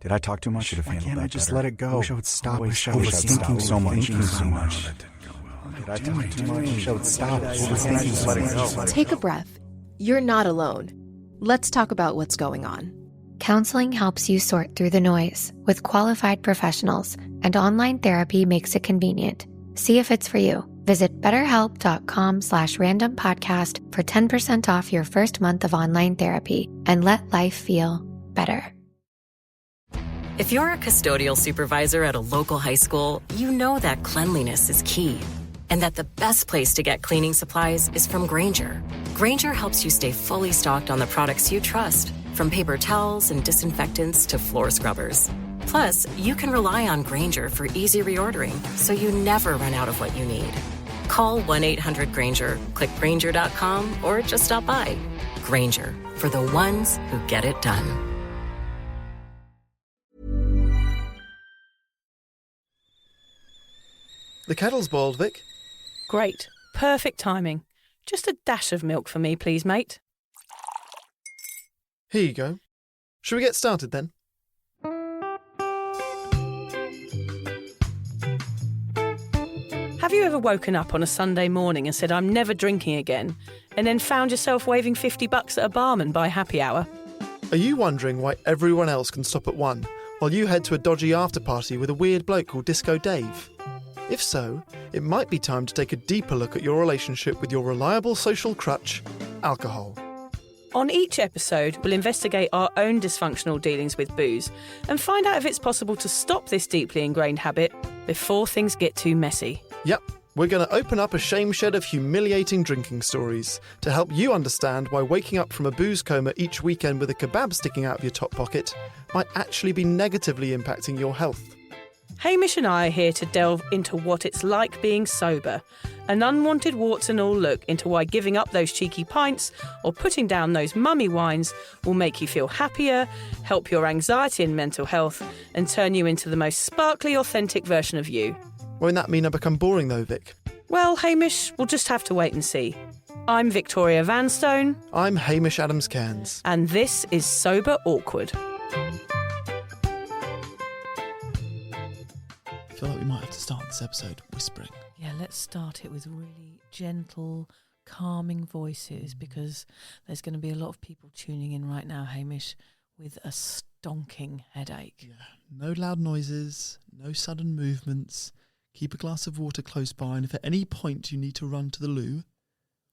Did I talk too much? Should have handled that better. Why can't I just let it go? I wish I would stop. I was thinking so much. Did I talk too much? I wish I would stop. I was thinking so much. Take a breath. You're not alone. Let's talk about what's going on. Counseling helps you sort through the noise with qualified professionals, and online therapy makes it convenient. See if it's for you. Visit betterhelp.com/randompodcast for 10% off your first month of online therapy and let life feel better. If you're a custodial supervisor at a local high school, you know that cleanliness is key and that the best place to get cleaning supplies is from Grainger. Grainger helps you stay fully stocked on the products you trust, from paper towels and disinfectants to floor scrubbers. Plus, you can rely on Grainger for easy reordering, so you never run out of what you need. Call 1-800-GRAINGER, click Grainger.com, or just stop by. Grainger, for the ones who get it done. The kettle's boiled, Vic. Great. Perfect timing. Just a dash of milk for me, please, mate. Here you go. Shall we get started then? Have you ever woken up on a Sunday morning and said, I'm never drinking again, and then found yourself waving $50 at a barman by happy hour? Are you wondering why everyone else can stop at 1 while you head to a dodgy after-party with a weird bloke called Disco Dave? If so, it might be time to take a deeper look at your relationship with your reliable social crutch, alcohol. On each episode, we'll investigate our own dysfunctional dealings with booze and find out if it's possible to stop this deeply ingrained habit before things get too messy. Yep, we're going to open up a shame shed of humiliating drinking stories to help you understand why waking up from a booze coma each weekend with a kebab sticking out of your top pocket might actually be negatively impacting your health. Hamish and I are here to delve into what it's like being sober, an unwanted warts and all look into why giving up those cheeky pints or putting down those mummy wines will make you feel happier, help your anxiety and mental health, and turn you into the most sparkly, authentic version of you. Won't that mean I become boring though, Vic? Well, Hamish, we'll just have to wait and see. I'm Victoria Vanstone. I'm Hamish Adams-Cairns. And this is Sober Awkward. I feel like we might have to start this episode whispering. Yeah, let's start it with really gentle, calming voices, because there's going to be a lot of people tuning in right now, Hamish, with a stonking headache. Yeah, no loud noises, no sudden movements. Keep a glass of water close by, and if at any point you need to run to the loo,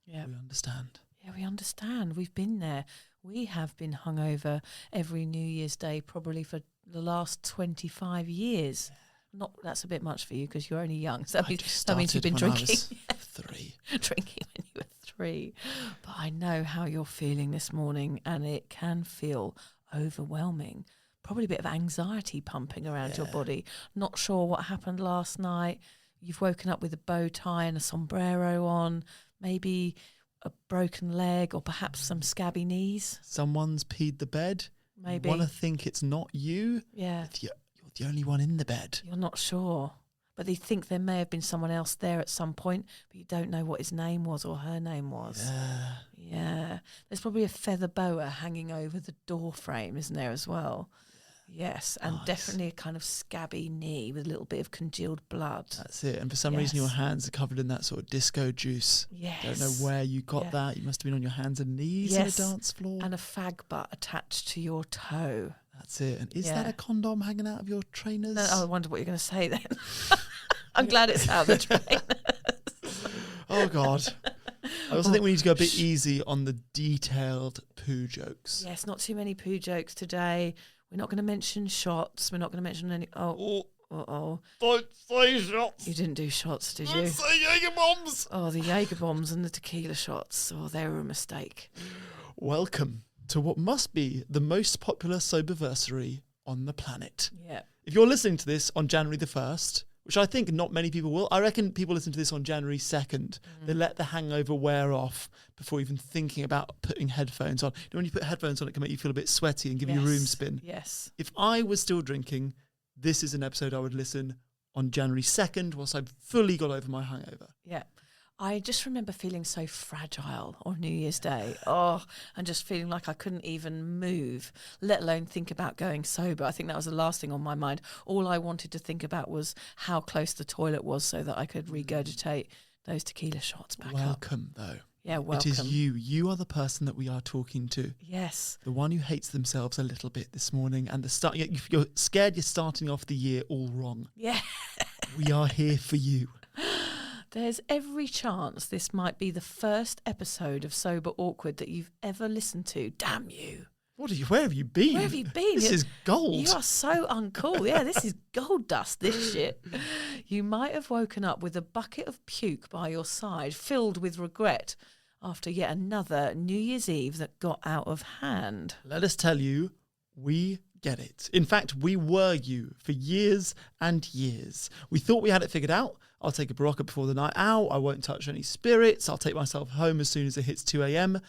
we understand. Yeah, we understand. We've been there. We have been hungover every New Year's Day probably for the last 25 years. Not that's a bit much for you because you're only young. So that means you've been drinking. I was 3. Drinking when you were 3. But I know how you're feeling this morning, and it can feel overwhelming. Probably a bit of anxiety pumping around your body. Not sure what happened last night. You've woken up with a bow tie and a sombrero on, maybe a broken leg or perhaps some scabby knees. Someone's peed the bed. Maybe. You want to think it's not you. Yeah. You're the only one in the bed. You're not sure. But they think there may have been someone else there at some point, but you don't know what his name was or her name was. Yeah. There's probably a feather boa hanging over the door frame, isn't there, as well? Yes, and definitely a kind of scabby knee with a little bit of congealed blood. That's it. And for some reason your hands are covered in that sort of disco juice. Yes. Don't know where you got that. You must have been on your hands and knees on a dance floor. And a fag butt attached to your toe. That's it. And is that a condom hanging out of your trainers? No, I wonder what you're going to say then. I'm glad it's out of the trainers. Oh, God. I also think we need to go a bit easy on the detailed poo jokes. Yes, not too many poo jokes today. We're not going to mention shots. We're not going to mention any... Don't say shots. You didn't do shots, did you? Don't say Jaeger bombs. Oh, the Jaeger bombs and the tequila shots. Oh, they were a mistake. Welcome to what must be the most popular soberversary on the planet. Yeah. If you're listening to this on January the 1st, which I think not many people will, I reckon people listen to this on January 2nd. They let the hangover wear off before even thinking about putting headphones on. You know, when you put headphones on, it can make you feel a bit sweaty and give you a room spin. Yes. If I was still drinking, this is an episode I would listen on January 2nd whilst I've fully got over my hangover. Yeah. I just remember feeling so fragile on New Year's Day. Oh, and just feeling like I couldn't even move, let alone think about going sober. I think that was the last thing on my mind. All I wanted to think about was how close the toilet was so that I could regurgitate those tequila shots back up. Welcome, though. Yeah, welcome. It is you. You are the person that we are talking to. Yes. The one who hates themselves a little bit this morning, and you're scared you're starting off the year all wrong. Yeah. We are here for you. There's every chance this might be the first episode of Sober Awkward that you've ever listened to. Damn you. Where have you been? Where have you been? This is gold. You are so uncool. Yeah, this is gold dust, this shit. You might have woken up with a bucket of puke by your side, filled with regret, after yet another New Year's Eve that got out of hand. Let us tell you, we get it. In fact, we were you for years and years. We thought we had it figured out. I'll take a Barocca before the night out. I won't touch any spirits. I'll take myself home as soon as it hits 2 a.m.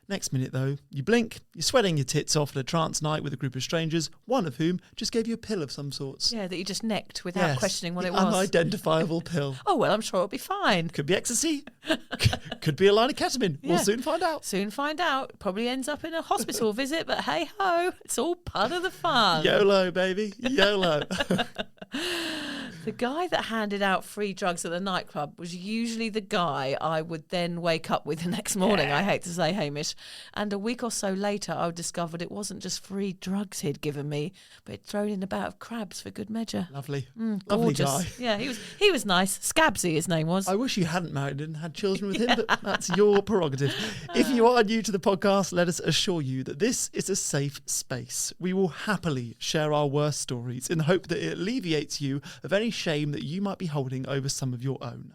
Next minute, though, you blink, you're sweating your tits off at a trance night with a group of strangers, one of whom just gave you a pill of some sorts. Yeah, that you just necked without questioning what it was. Unidentifiable pill. Oh, well, I'm sure it'll be fine. Could be ecstasy. Could be a line of ketamine. Yeah. We'll soon find out. Soon find out. Probably ends up in a hospital visit, but hey-ho, it's all part of the fun. YOLO, baby. YOLO. The guy that handed out free drugs at the nightclub was usually the guy I would then wake up with the next morning, I hate to say, Hamish. And a week or so later, I discovered it wasn't just free drugs he'd given me, but he'd thrown in a bout of crabs for good measure. Lovely. Lovely guy. Yeah, he was nice. Scabsy, his name was. I wish you hadn't married and had children with him, but that's your prerogative. If you are new to the podcast, let us assure you that this is a safe space. We will happily share our worst stories in the hope that it alleviates you of any shame that you might be holding over some of your own.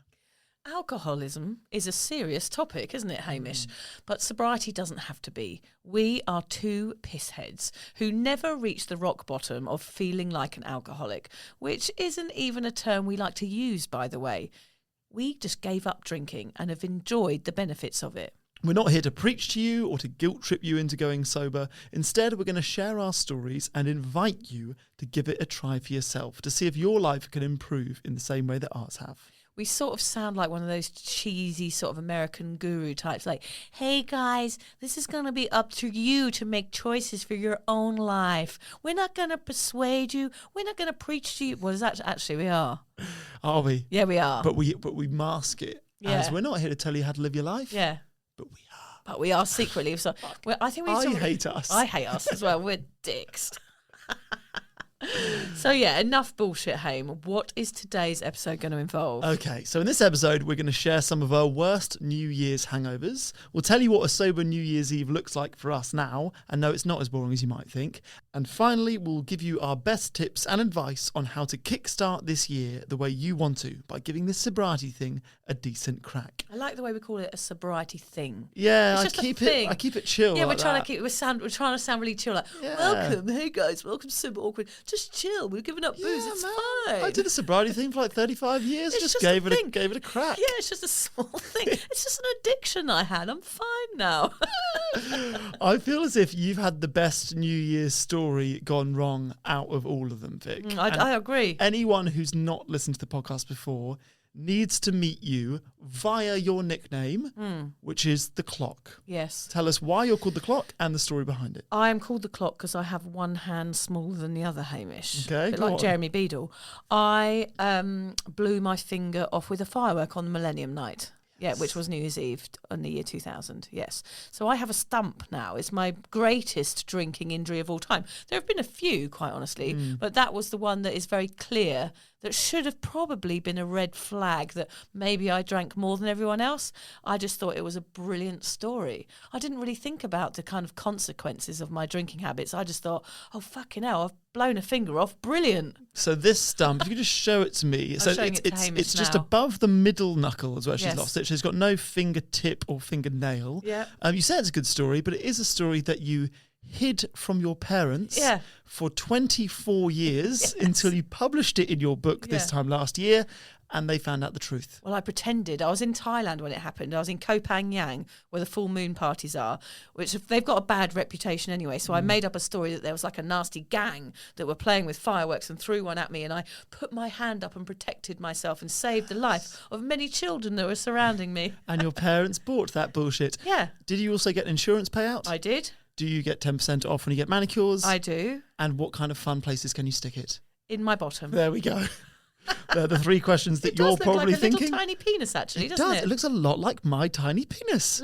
Alcoholism is a serious topic, isn't it, Hamish? But sobriety doesn't have to be. We are two pissheads who never reach the rock bottom of feeling like an alcoholic, which isn't even a term we like to use, by the way. We just gave up drinking and have enjoyed the benefits of it. We're not here to preach to you or to guilt trip you into going sober. Instead, we're going to share our stories and invite you to give it a try for yourself to see if your life can improve in the same way that ours have. We sort of sound like one of those cheesy sort of American guru types, like, hey guys, this is going to be up to you to make choices for your own life. We're not going to persuade you. We're not going to preach to you. Well, actually, we are. Are we? Yeah, we are. But we mask it as we're not here to tell you how to live your life. Yeah. But we are. But we are secretly. So, well, I think we hate us. I hate us as well. We're dicks. So yeah, enough bullshit, Hame. What is today's episode going to involve? Okay, so in this episode, we're going to share some of our worst New Year's hangovers. We'll tell you what a sober New Year's Eve looks like for us now, and no, it's not as boring as you might think. And finally, we'll give you our best tips and advice on how to kickstart this year the way you want to by giving this sobriety thing a decent crack. I like the way we call it a sobriety thing. Yeah, it's just a thing. I keep it chill. Yeah, like we're trying to sound really chill. Like, welcome, hey guys, welcome to Sober Awkward. Just chill. We're giving up booze. It's fine. I did a sobriety thing for like 35 years. It's just gave it a crack. Yeah, it's just a small thing. It's just an addiction I had. I'm fine now. I feel as if you've had the best New Year's story gone wrong out of all of them, Vic. I agree. Anyone who's not listened to the podcast before needs to meet you via your nickname, which is The Clock. Yes. Tell us why you're called The Clock and the story behind it. I am called The Clock because I have one hand smaller than the other, Hamish. Okay, a bit go like on. Jeremy Beadle. I blew my finger off with a firework on the Millennium Night. Yeah, which was New Year's Eve in the year 2000, yes. So I have a stump now. It's my greatest drinking injury of all time. There have been a few, quite honestly, but that was the one that is very clear, that should have probably been a red flag that maybe I drank more than everyone else. I just thought it was a brilliant story. I didn't really think about the kind of consequences of my drinking habits. I just thought, oh, fucking hell, I've blown a finger off. Brilliant. So this stump, if you could just show it to me. I'm showing it to Hamish it's just now. above the middle knuckle is where she's Yes. lost it. She's got no fingertip or fingernail. Yeah. You say it's a good story, but it is a story that you hid from your parents Yeah. for 24 years until you published it in your book this time last year, and they found out the truth. Well, I pretended. I was in Thailand when it happened. I was in Koh Phangan, where the full moon parties are, which they've got a bad reputation anyway. So I made up a story that there was like a nasty gang that were playing with fireworks and threw one at me, and I put my hand up and protected myself and saved the life of many children that were surrounding me. And your parents bought that bullshit. Yeah. Did you also get an insurance payout? I did. Do you get 10% off when you get manicures? I do. And what kind of fun places can you stick it? In my bottom. There we go. They're the three questions that you're probably like a thinking. little tiny penis, actually, It doesn't does. it? It looks a lot like my tiny penis.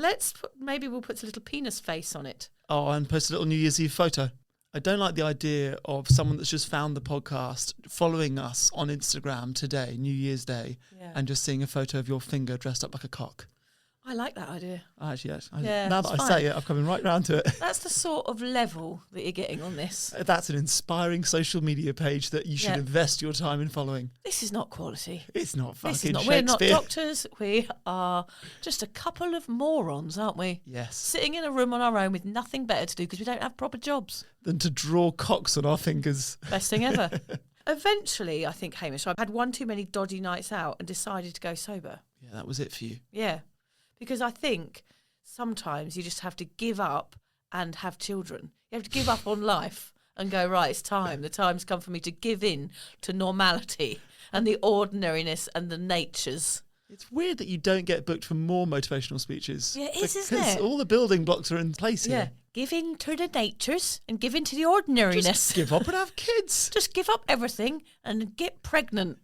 Maybe we'll put a little penis face on it. Oh, and post a little New Year's Eve photo. I don't like the idea of someone that's just found the podcast following us on Instagram today, New Year's Day, and just seeing a photo of your finger dressed up like a cock. I like that idea. Actually, yes. Yeah, Now that it's I fine. say it, I'm coming right round to it. That's the sort of level that you're getting on this. That's an inspiring social media page that you should invest your time in following. This is not quality. It's not fucking This is not. Shakespeare. We're not doctors. We are just a couple of morons, aren't we? Yes. Sitting in a room on our own with nothing better to do because we don't have proper jobs. Than to draw cocks on our fingers. Best thing ever. Eventually, I think, Hamish, I had one too many dodgy nights out and decided to go sober. Yeah, that was it for you. Yeah. Because I think sometimes you just have to give up and have children. You have to give up on life and go, right, it's time. The time's come for me to give in to normality and the ordinariness and the natures. It's weird that you don't get booked for more motivational speeches. Yeah, it is, isn't Because it? all the building blocks are in place Yeah. here. Give in to the natures and give in to the ordinariness. Just give up and have kids. Just give up everything and get pregnant.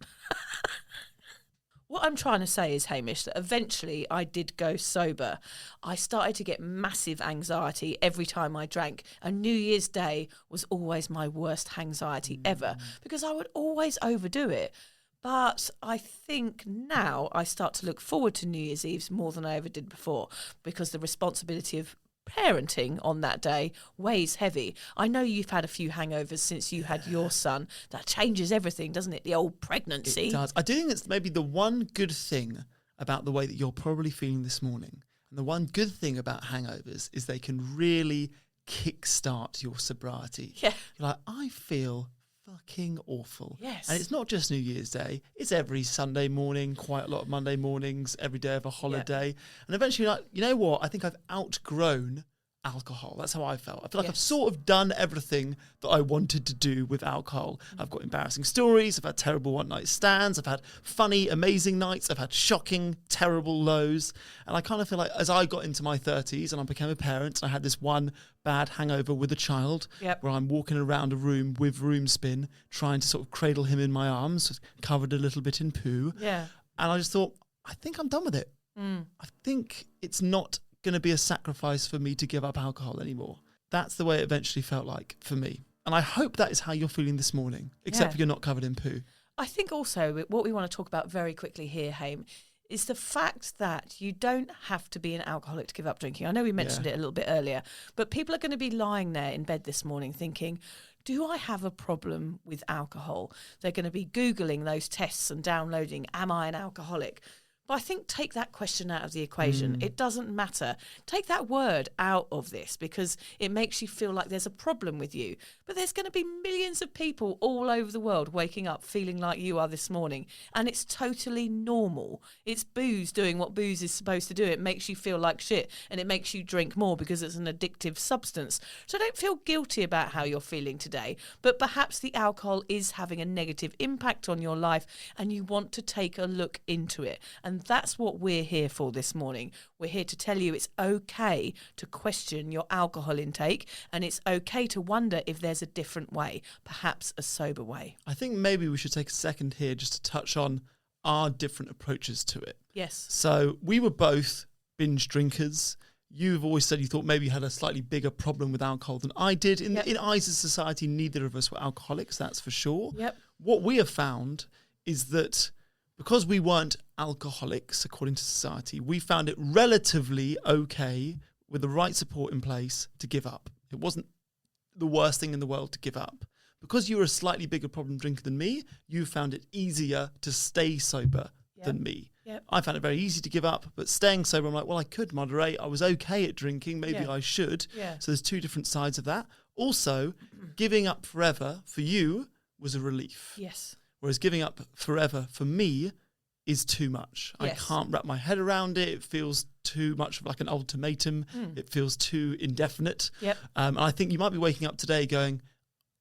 What I'm trying to say is, Hamish, that eventually I did go sober. I started to get massive anxiety every time I drank, and New Year's Day was always my worst anxiety ever because I would always overdo it. But I think now I start to look forward to New Year's Eves more than I ever did before because the responsibility of parenting on that day weighs heavy. I know you've had a few hangovers since you had your son. That changes everything, doesn't it? The old pregnancy. It does. I do think it's maybe the one good thing about the way that you're probably feeling this morning. And the one good thing about hangovers is they can really kickstart your sobriety. Yeah. You're like, I feel fucking awful. Yes. And it's not just New Year's Day. It's every Sunday morning, quite a lot of Monday mornings, every day of a holiday. And eventually you're like, you know what? I think I've outgrown alcohol. That's how I felt. I feel like I've sort of done everything that I wanted to do with alcohol. I've got embarrassing stories. I've had terrible one-night stands. I've had funny, amazing nights. I've had shocking, terrible lows. And I kind of feel like as I got into my 30s and I became a parent, I had this one bad hangover with a child where I'm walking around a room with room spin, trying to sort of cradle him in my arms, covered a little bit in poo. Yeah. And I just thought, I think I'm done with it. I think it's not going to be a sacrifice for me to give up alcohol anymore. That's the way it eventually felt like for me. And I hope that is how you're feeling this morning, except for you're not covered in poo. I think also what we want to talk about very quickly here, Hame, is the fact that you don't have to be an alcoholic to give up drinking. I know we mentioned it a little bit earlier, but people are going to be lying there in bed this morning thinking, do I have a problem with alcohol? They're going to be Googling those tests and downloading, am I an alcoholic? But I think take that question out of the equation. It doesn't matter. Take that word out of this because it makes you feel like there's a problem with you. But there's going to be millions of people all over the world waking up feeling like you are this morning. And it's totally normal. It's booze doing what booze is supposed to do. It makes you feel like shit and it makes you drink more because it's an addictive substance. So don't feel guilty about how you're feeling today. But perhaps the alcohol is having a negative impact on your life and you want to take a look into it. And that's what we're here for this morning. We're here to tell you it's okay to question your alcohol intake and it's okay to wonder if there's a different way, perhaps a sober way. I think maybe we should take a second here just to touch on our different approaches to it. Yes. So we were both binge drinkers. You've always said you thought maybe you had a slightly bigger problem with alcohol than I did. In eyes of society, neither of us were alcoholics, that's for sure. Yep. What we have found is that because we weren't alcoholics, according to society, we found it relatively okay with the right support in place to give up. It wasn't the worst thing in the world to give up. Because you were a slightly bigger problem drinker than me, you found it easier to stay sober than me. Yep. I found it very easy to give up, but staying sober, I'm like, well, I could moderate. I was okay at drinking. Maybe I should. Yeah. So there's two different sides of that. Also, giving up forever for you was a relief. Yes. Whereas giving up forever for me is too much. Yes. I can't wrap my head around it. It feels too much like an ultimatum. It feels too indefinite. Yep. And I think you might be waking up today going,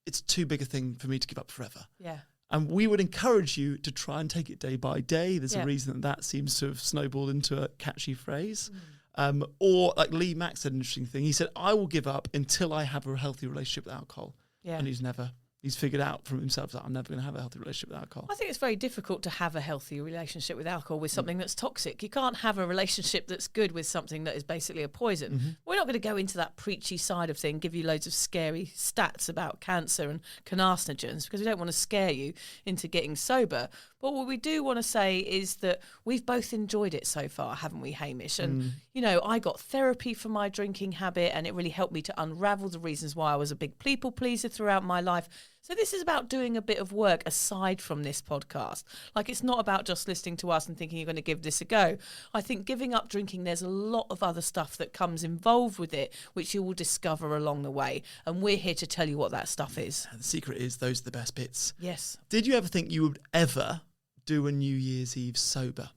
it's too big a thing for me to give up forever. Yeah. And we would encourage you to try and take it day by day. There's a reason that seems to have snowballed into a catchy phrase. Or like Lee Mack said an interesting thing. He said, I will give up until I have a healthy relationship with alcohol. Yeah. And he's figured out from himself that I'm never going to have a healthy relationship with alcohol. I think it's very difficult to have a healthy relationship with alcohol with something that's toxic. You can't have a relationship that's good with something that is basically a poison. We're not going to go into that preachy side of thing, give you loads of scary stats about cancer and carcinogens, because we don't want to scare you into getting sober. But what we do want to say is that we've both enjoyed it so far, haven't we, Hamish? And, you know, I got therapy for my drinking habit, and it really helped me to unravel the reasons why I was a big people pleaser throughout my life. So this is about doing a bit of work aside from this podcast. Like, it's not about just listening to us and thinking you're going to give this a go. I think giving up drinking, there's a lot of other stuff that comes involved with it, which you will discover along the way. And we're here to tell you what that stuff is. And the secret is those are the best bits. Yes. Did you ever think you would ever do a New Year's Eve sober?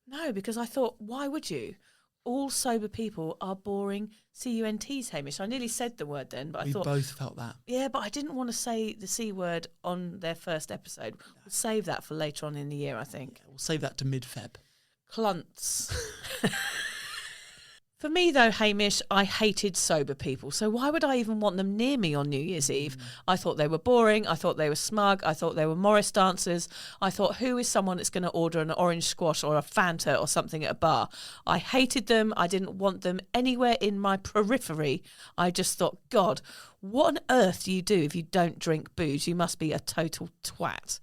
No, because I thought, why would you? All sober people are boring CUNTs, Hamish. I nearly said the word then, but I thought... We both felt that. Yeah, but I didn't want to say the C word on their first episode. We'll save that for later on in the year, I think. We'll save that to mid-Feb. Clunts. For me, though, Hamish, I hated sober people. So why would I even want them near me on New Year's Eve? I thought they were boring. I thought they were smug. I thought they were Morris dancers. I thought, who is someone that's going to order an orange squash or a Fanta or something at a bar? I hated them. I didn't want them anywhere in my periphery. I just thought, God, what on earth do you do if you don't drink booze? You must be a total twat.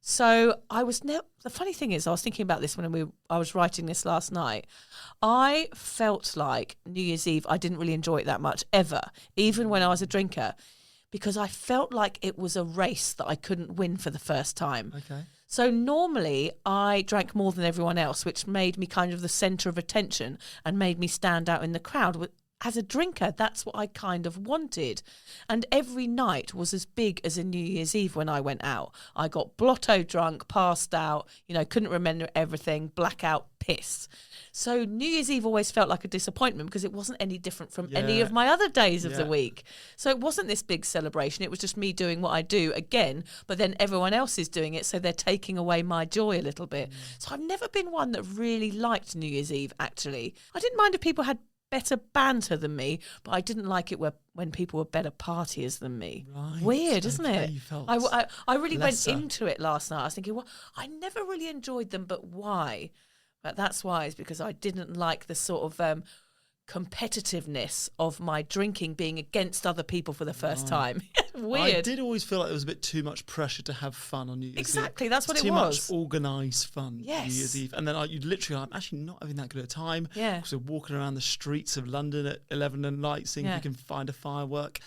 So I was never. The funny thing is, I was thinking about this when I was writing this last night. I felt like New Year's Eve, I didn't really enjoy it that much ever, even when I was a drinker, because I felt like it was a race that I couldn't win for the first time. Okay. So normally I drank more than everyone else, which made me kind of the centre of attention and made me stand out in the crowd. As a drinker, that's what I kind of wanted. And every night was as big as a New Year's Eve when I went out. I got blotto drunk, passed out, couldn't remember everything, blackout, pissed. So New Year's Eve always felt like a disappointment because it wasn't any different from any of my other days of the week. So it wasn't this big celebration. It was just me doing what I do again, but then everyone else is doing it, so they're taking away my joy a little bit. So I've never been one that really liked New Year's Eve, actually. I didn't mind if people had better banter than me, but I didn't like it when people were better partiers than me. Right. Weird, isn't it? You felt I really lesser. went into it last night. I was thinking, well, I never really enjoyed them, but why? But that's why, is because I didn't like the sort of competitiveness of my drinking being against other people for the first time. Weird. I did always feel like there was a bit too much pressure to have fun on New Year's Eve. Exactly, that's what it too was. Too much organised fun Yes. on New Year's Eve. And then I'm actually not having that good a time. Yeah. Because we're walking around the streets of London at 11 at night, seeing if we can find a firework.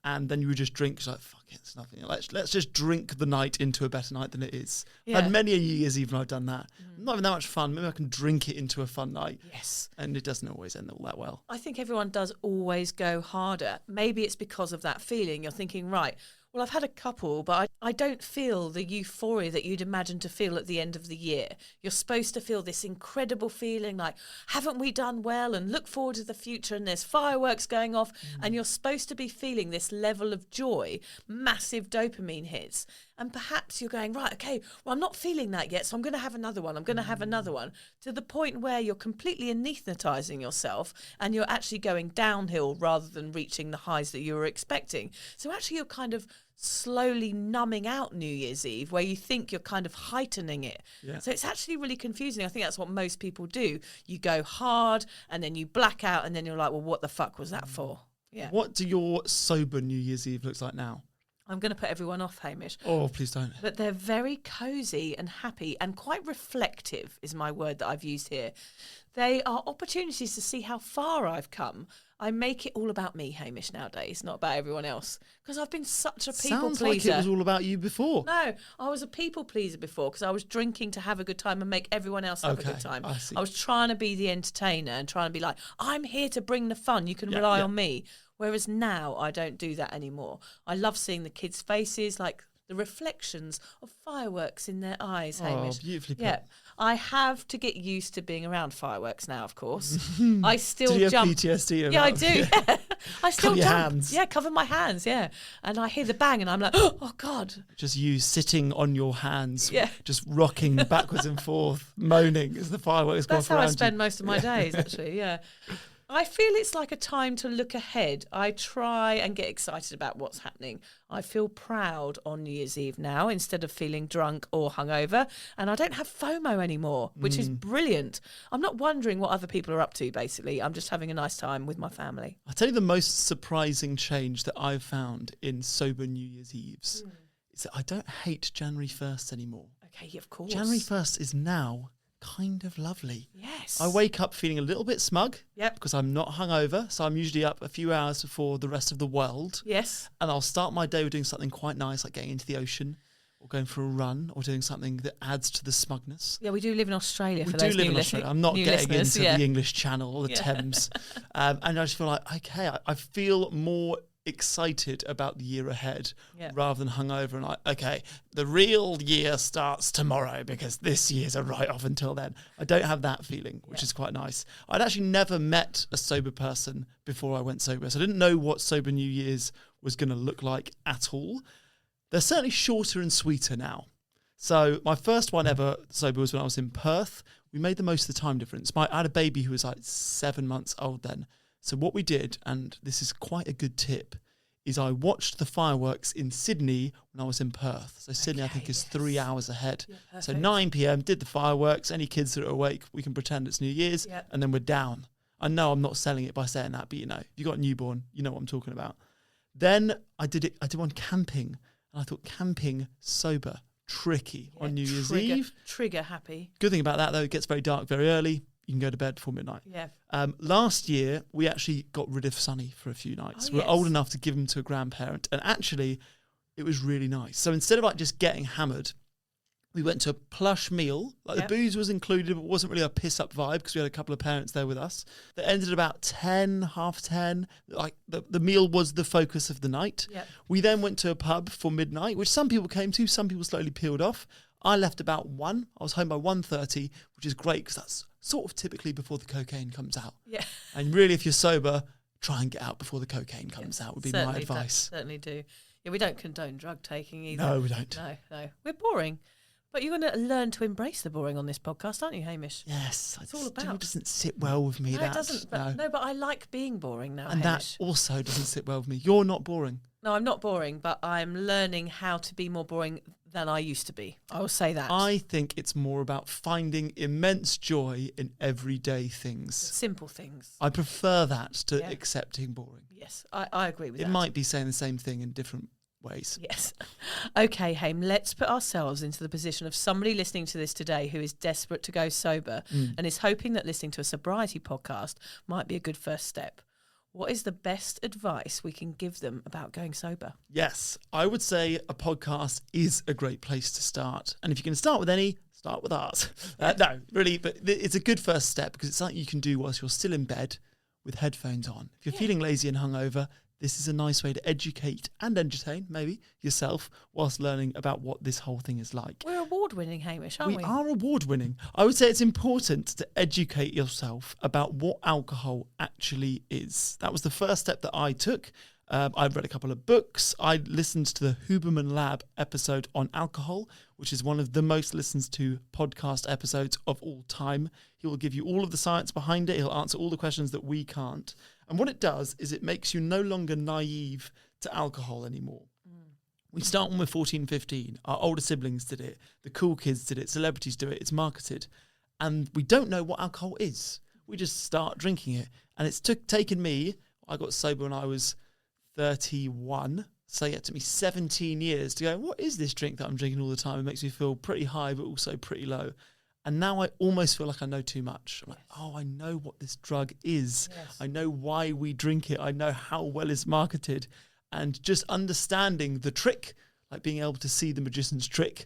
And then you would just drink. It's like, fuck it, it's nothing. Let's just drink the night into a better night than it is. Yeah. I've had many a New Year's Eve when I've done that. Not having that much fun. Maybe I can drink it into a fun night. Yes. And it doesn't always end all that well. I think everyone does always go harder. Maybe it's because of that feeling. You're thinking, right, well, I've had a couple, but I don't feel the euphoria that you'd imagine to feel at the end of the year. You're supposed to feel this incredible feeling like, haven't we done well? And look forward to the future, and there's fireworks going off. And you're supposed to be feeling this level of joy, massive dopamine hits. And perhaps you're going, right, okay, well, I'm not feeling that yet, so I'm going to have another one. I'm going to have another one, to the point where you're completely anaesthetising yourself and you're actually going downhill rather than reaching the highs that you were expecting. So actually you're kind of slowly numbing out New Year's Eve, where you think you're kind of heightening it. Yeah. So it's actually really confusing. I think that's what most people do. You go hard and then you black out and then you're like, well, what the fuck was that for? Yeah. What do your sober New Year's Eve looks like now? I'm going to put everyone off, Hamish. Oh, please don't. But they're very cosy and happy and quite reflective is my word that I've used here. They are opportunities to see how far I've come. I make it all about me, Hamish, nowadays, not about everyone else. Because I've been such a people Sounds pleaser. like it was all about you before. No, I was a people pleaser before because I was drinking to have a good time and make everyone else have a good time. I see. I was trying to be the entertainer and trying to be like, I'm here to bring the fun. You can rely on me. Whereas now I don't do that anymore. I love seeing the kids' faces, like the reflections of fireworks in their eyes, Hamish. Oh, beautifully put. Yeah. I have to get used to being around fireworks now, of course. I still Do you have jump. PTSD Yeah, I about do. it? Yeah. I still Cover your jump. hands. Yeah, cover my hands, yeah. And I hear the bang and I'm like, oh, God. Just you sitting on your hands, Yeah. just rocking backwards and forth, moaning as the fireworks go off That's how I around spend you. most of my days, actually, yeah. I feel it's like a time to look ahead. I try and get excited about what's happening. I feel proud on New Year's Eve now instead of feeling drunk or hungover. And I don't have FOMO anymore, which is brilliant. I'm not wondering what other people are up to, basically. I'm just having a nice time with my family. I'll tell you the most surprising change that I've found in sober New Year's Eves is that I don't hate January 1st anymore. Okay, of course. January 1st is now kind of lovely. Yes. I wake up feeling a little bit smug Yep. because I'm not hungover, so I'm usually up a few hours before the rest of the world. Yes. And I'll start my day with doing something quite nice, like getting into the ocean or going for a run or doing something that adds to the smugness. Yeah, we do live in Australia. We for do those live new in Australia. I'm not new getting listeners, into yeah. the English Channel or the Thames. And I just feel like, okay, I feel more excited about the year ahead rather than hungover and like, okay, the real year starts tomorrow because this year's a write-off until then. I don't have that feeling, which is quite nice. I'd actually never met a sober person before I went sober, so I didn't know what sober New Year's was going to look like at all. They're certainly shorter and sweeter now. So my first one ever sober was when I was in Perth. We made the most of the time difference. I had a baby who was like 7 months old then. So what we did, and this is quite a good tip, is I watched the fireworks in Sydney when I was in Perth. So Sydney, I think, is 3 hours ahead. Yeah, so 9 p.m, did the fireworks. Any kids that are awake, we can pretend it's New Year's, and then we're down. I know I'm not selling it by saying that, but you know, if you've got a newborn, you know what I'm talking about. Then I did one camping, and I thought camping sober, tricky on New Year's Eve. Trigger happy. Good thing about that, though, it gets very dark very early. You can go to bed before midnight. Yeah. Last year, we actually got rid of Sonny for a few nights. Oh, we were old enough to give him to a grandparent. And actually, it was really nice. So instead of like just getting hammered, we went to a plush meal. Like the booze was included, but it wasn't really a piss-up vibe because we had a couple of parents there with us. That ended at about 10, half 10. Like the meal was the focus of the night. Yep. We then went to a pub for midnight, which some people came to, some people slowly peeled off. I left about 1. I was home by 1:30, which is great because that's sort of typically before the cocaine comes out. Yeah. And really, if you're sober, try and get out before the cocaine comes out would be my advice. Certainly do. Yeah, we don't condone drug taking either. No, we don't. No. We're boring. But you're going to learn to embrace the boring on this podcast, aren't you, Hamish? Yes. It's all about. It doesn't sit well with me. No, it doesn't. But I like being boring now, And Hamish. that also doesn't sit well with me. You're not boring. No, I'm not boring, but I'm learning how to be more boring than I used to be. I will say that. I think it's more about finding immense joy in everyday things. Simple things. I prefer that to accepting boring. Yes, I agree with that. It might be saying the same thing in different ways. Yes. Okay, Hame, let's put ourselves into the position of somebody listening to this today who is desperate to go sober and is hoping that listening to a sobriety podcast might be a good first step. What is the best advice we can give them about going sober? Yes, I would say a podcast is a great place to start. And if you can start with any, start with ours. No, really, but it's a good first step because it's something you can do whilst you're still in bed with headphones on. If you're feeling lazy and hungover, this is a nice way to educate and entertain, maybe, yourself whilst learning about what this whole thing is like. We're award-winning, Hamish, aren't we? We are award-winning. I would say it's important to educate yourself about what alcohol actually is. That was the first step that I took. I've read a couple of books. I listened to the Huberman Lab episode on alcohol, which is one of the most listened to podcast episodes of all time. He will give you all of the science behind it. He'll answer all the questions that we can't. And what it does is it makes you no longer naive to alcohol anymore. We start when we're 14, 15. Our older siblings did it. The cool kids did it. Celebrities do it. It's marketed. And we don't know what alcohol is. We just start drinking it. And it's taken me, I got sober when I was 31. say it to me 17 years to go, what is this drink that I'm drinking all the time? It makes me feel pretty high, but also pretty low. And now I almost feel like I know too much. I'm like, oh, I know what this drug is. Yes. I know why we drink it. I know how well it's marketed. And just understanding the trick, like being able to see the magician's trick,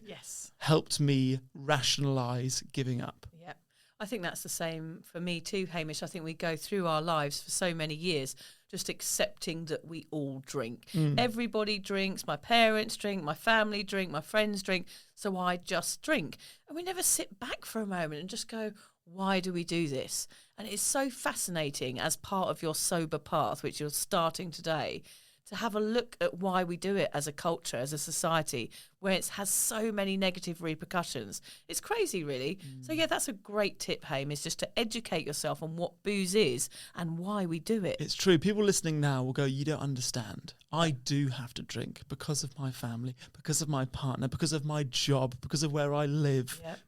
helped me rationalise giving up. Yeah, I think that's the same for me too, Hamish. I think we go through our lives for so many years just accepting that we all drink. Everybody drinks, my parents drink, my family drink, my friends drink, so I just drink. And we never sit back for a moment and just go, why do we do this? And it's so fascinating as part of your sober path, which you're starting today, to have a look at why we do it as a culture, as a society, where it has so many negative repercussions. It's crazy, really. So, yeah, that's a great tip, Hame, is just to educate yourself on what booze is and why we do it. It's true. People listening now will go, you don't understand. I do have to drink because of my family, because of my partner, because of my job, because of where I live. Yep.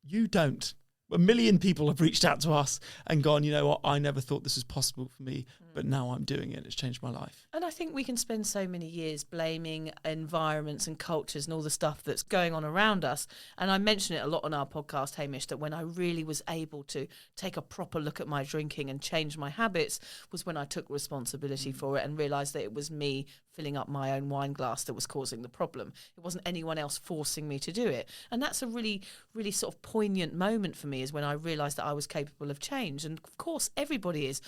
You don't. 1 million people have reached out to us and gone, you know what, I never thought this was possible for me, but now I'm doing it. It's changed my life. And I think we can spend so many years blaming environments and cultures and all the stuff that's going on around us. And I mention it a lot on our podcast, Hamish, that when I really was able to take a proper look at my drinking and change my habits was when I took responsibility for it and realised that it was me filling up my own wine glass that was causing the problem. It wasn't anyone else forcing me to do it. And that's a really, really sort of poignant moment for me, is when I realised that I was capable of change. And of course, everybody is.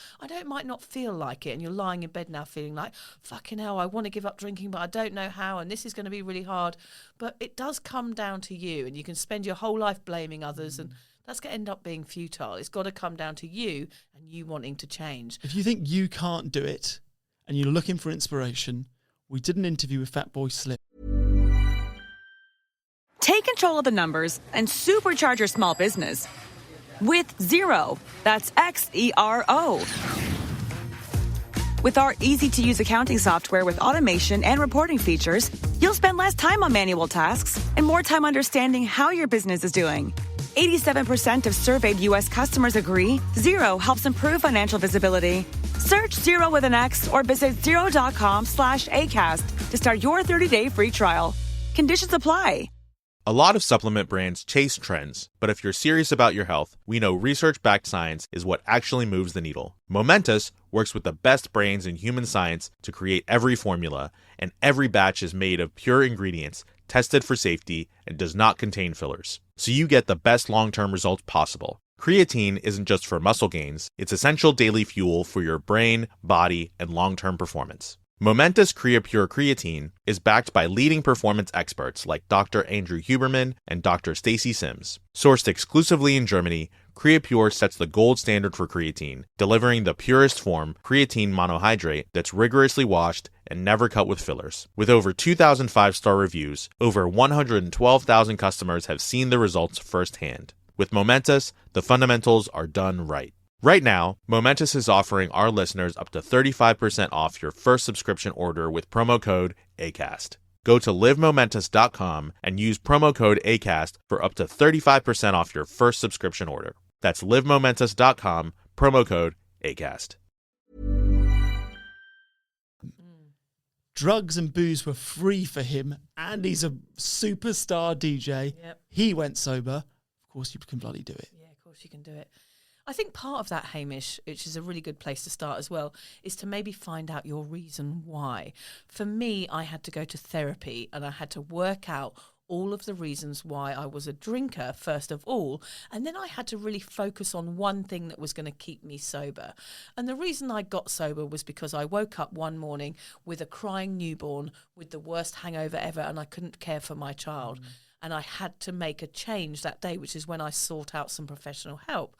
Might not feel like it, and you're lying in bed now feeling like, fucking hell, I want to give up drinking, but I don't know how, and this is going to be really hard. But it does come down to you, and you can spend your whole life blaming others, and that's going to end up being futile. It's got to come down to you and you wanting to change. If you think you can't do it and you're looking for inspiration, we did an interview with Fatboy Slim. Take control of the numbers and supercharge your small business with Xero. That's Xero. With our easy-to-use accounting software with automation and reporting features, you'll spend less time on manual tasks and more time understanding how your business is doing. 87% of surveyed U.S. customers agree Xero helps improve financial visibility. Search Xero with an X or visit Xero.com/ACAST to start your 30-day free trial. Conditions apply. A lot of supplement brands chase trends, but if you're serious about your health, we know research-backed science is what actually moves the needle. Momentous works with the best brains in human science to create every formula, and every batch is made of pure ingredients, tested for safety, and does not contain fillers. So you get the best long-term results possible. Creatine isn't just for muscle gains, it's essential daily fuel for your brain, body, and long-term performance. Momentous CreaPure Creatine is backed by leading performance experts like Dr. Andrew Huberman and Dr. Stacy Sims. Sourced exclusively in Germany, CreaPure sets the gold standard for creatine, delivering the purest form, creatine monohydrate, that's rigorously washed and never cut with fillers. With over 2,000 5-star reviews, over 112,000 customers have seen the results firsthand. With Momentous, the fundamentals are done right. Right now, Momentous is offering our listeners up to 35% off your first subscription order with promo code ACAST. Go to livemomentous.com and use promo code ACAST for up to 35% off your first subscription order. That's livemomentous.com, promo code ACAST. Drugs and booze were free for him, and he's a superstar DJ. Yep. He went sober. Of course you can bloody do it. Yeah, of course you can do it. I think part of that, Hamish, which is a really good place to start as well, is to maybe find out your reason why. For me, I had to go to therapy and I had to work out all of the reasons why I was a drinker, first of all, and then I had to really focus on one thing that was going to keep me sober. And the reason I got sober was because I woke up one morning with a crying newborn, with the worst hangover ever, and I couldn't care for my child. And I had to make a change that day, which is when I sought out some professional help.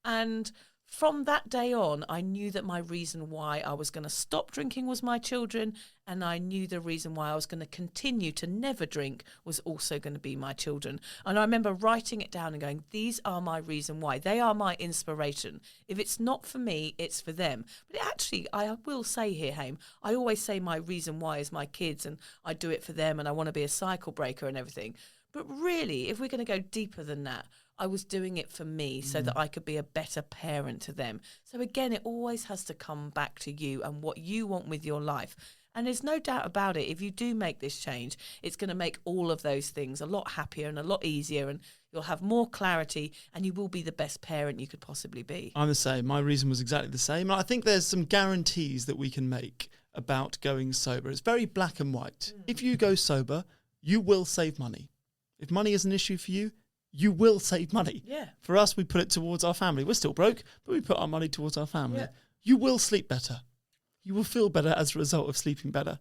And from that day on, I knew that my reason why I was going to stop drinking was my children, and I knew the reason why I was going to continue to never drink was also going to be my children. And I remember writing it down and going, these are my reason why. They are my inspiration. If it's not for me, it's for them. But actually, I will say here, Hame, I always say my reason why is my kids, and I do it for them, and I want to be a cycle breaker and everything. But really, if we're going to go deeper than that, I was doing it for me so that I could be a better parent to them. So again, it always has to come back to you and what you want with your life. And there's no doubt about it. If you do make this change, it's going to make all of those things a lot happier and a lot easier, and you'll have more clarity, and you will be the best parent you could possibly be. I'm the same. My reason was exactly the same. And I think there's some guarantees that we can make about going sober. It's very black and white. If you go sober, you will save money. If money is an issue for you, you will save money. Yeah. For us, we put it towards our family. We're still broke, but we put our money towards our family. Yeah. You will sleep better. You will feel better as a result of sleeping better.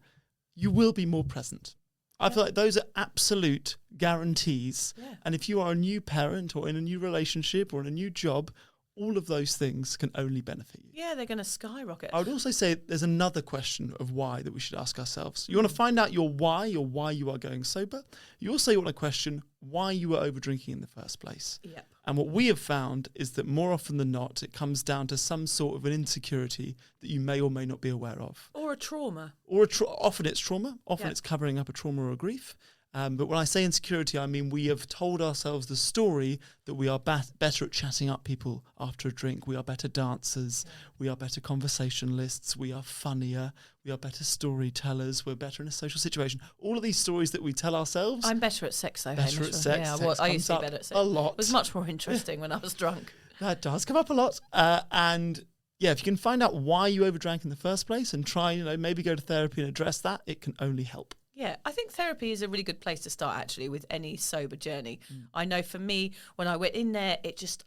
You will be more present. I feel like those are absolute guarantees. Yeah. And if you are a new parent or in a new relationship or in a new job, all of those things can only benefit you. Yeah, they're going to skyrocket. I would also say there's another question of why that we should ask ourselves. You want to find out your why you are going sober. You also want to question why you were over drinking in the first place. Yep. And what we have found is that more often than not, it comes down to some sort of an insecurity that you may or may not be aware of. Or a trauma. Or often it's trauma. Often Yep. it's covering up a trauma or a grief. But when I say insecurity, I mean we have told ourselves the story that we are better at chatting up people after a drink. We are better dancers. We are better conversationalists. We are funnier. We are better storytellers. We're better in a social situation. All of these stories that we tell ourselves. I'm better at sex, though. Better Hamish. at sex. Yeah, Sex I used to comes be up better at sex. a lot. It was much more interesting when I was drunk. That does come up a lot. And yeah, if you can find out why you overdrank in the first place and try, maybe go to therapy and address that, it can only help. Yeah, I think therapy is a really good place to start, actually, with any sober journey. I know for me, when I went in there,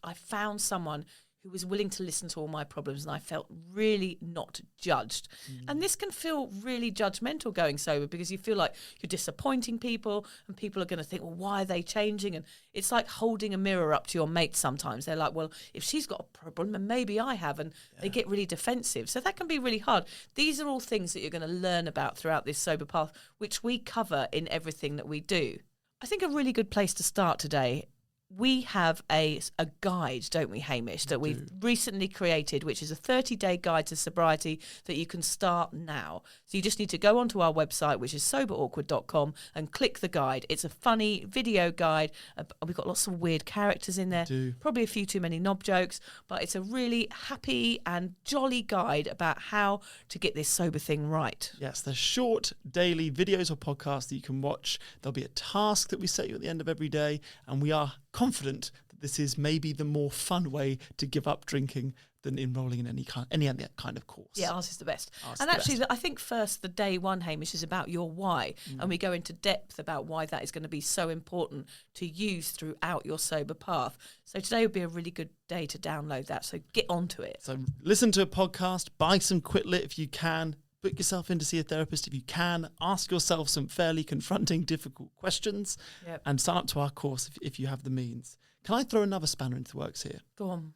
I found someone who was willing to listen to all my problems, and I felt really not judged. And this can feel really judgmental going sober, because you feel like you're disappointing people, and people are going to think, well, why are they changing? And it's like holding a mirror up to your mate sometimes. They're like, well, if she's got a problem, then maybe I have, and they get really defensive. So that can be really hard. These are all things that you're going to learn about throughout this sober path, which we cover in everything that we do. I think a really good place to start today, we have a guide, don't we, Hamish, that we've recently created, which is a 30-day guide to sobriety that you can start now. So you just need to go onto our website, which is soberawkward.com, and click the guide. It's a funny video guide. We've got lots of weird characters in there, probably a few too many knob jokes, but it's a really happy and jolly guide about how to get this sober thing right. Yes, there's short daily videos or podcasts that you can watch. There'll be a task that we set you at the end of every day, and we are confident that this is maybe the more fun way to give up drinking than enrolling in any other kind of course. Yeah, ours is the best. And actually, I think first, the day one, Hamish, is about your why. And we go into depth about why that is going to be so important to use throughout your sober path. So today would be a really good day to download that. So get onto it. So listen to a podcast, buy some Quitlet if you can, book yourself in to see a therapist if you can, ask yourself some fairly confronting, difficult questions, and sign up to our course if you have the means. Can I throw another spanner into the works here? Go on.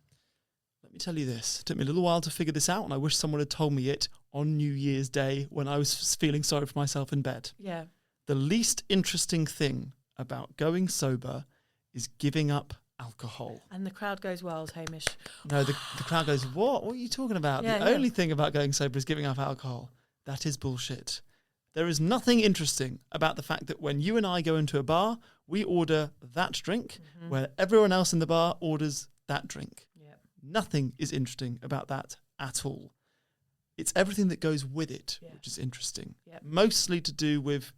Let me tell you this. It took me a little while to figure this out, and I wish someone had told me it on New Year's Day when I was feeling sorry for myself in bed. Yeah. The least interesting thing about going sober is giving up alcohol. And the crowd goes wild, Hamish. No, the crowd goes, what? What are you talking about? Yeah, the only thing about going sober is giving up alcohol. That is bullshit. There is nothing interesting about the fact that when you and I go into a bar, we order that drink, where everyone else in the bar orders that drink. Nothing is interesting about that at all. It's everything that goes with it, which is interesting. Mostly to do with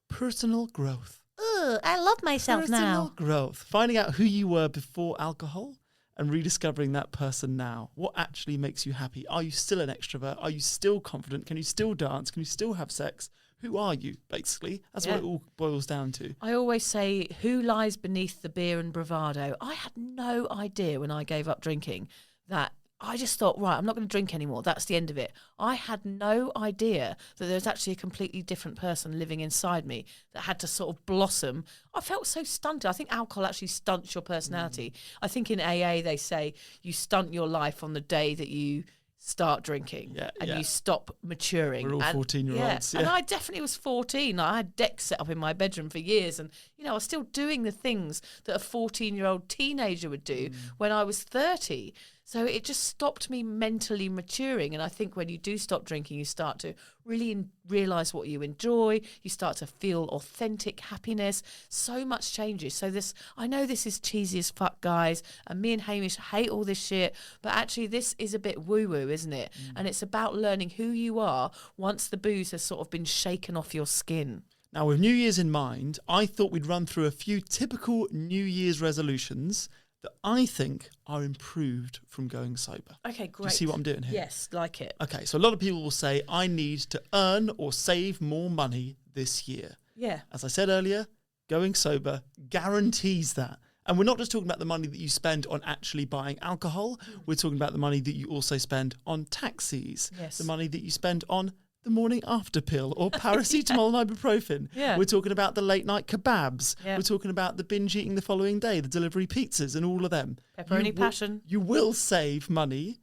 personal growth. I love myself Personal growth. Finding out who you were before alcohol and rediscovering that person now. What actually makes you happy? Are you still an extrovert? Are you still confident? Can you still dance? Can you still have sex? Who are you, basically? That's what it all boils down to. I always say, who lies beneath the beer and bravado? I had no idea when I gave up drinking that I just thought, right, I'm not going to drink anymore. That's the end of it. I had no idea that there was actually a completely different person living inside me that had to sort of blossom. I felt so stunted. I think alcohol actually stunts your personality. I think in AA they say you stunt your life on the day that you start drinking and you stop maturing. We're all 14-year-olds. And I definitely was 14. I had decks set up in my bedroom for years, and I was still doing the things that a 14-year-old teenager would do when I was 30. So it just stopped me mentally maturing. And I think when you do stop drinking, you start to really realise what you enjoy. You start to feel authentic happiness. So much changes. So I know this is cheesy as fuck, guys. And me and Hamish hate all this shit. But actually, this is a bit woo-woo, isn't it? And it's about learning who you are once the booze has sort of been shaken off your skin. Now, with New Year's in mind, I thought we'd run through a few typical New Year's resolutions that I think are improved from going sober. Okay, great. Do you see what I'm doing here? Yes, like it. Okay, so a lot of people will say, I need to earn or save more money this year. Yeah. As I said earlier, going sober guarantees that. And we're not just talking about the money that you spend on actually buying alcohol. We're talking about the money that you also spend on taxis. Yes. The money that you spend on the morning after pill or paracetamol and ibuprofen. Yeah. We're talking about the late night kebabs. Yeah. We're talking about the binge eating the following day, the delivery pizzas and all of them. Pepperoni passion. You will save money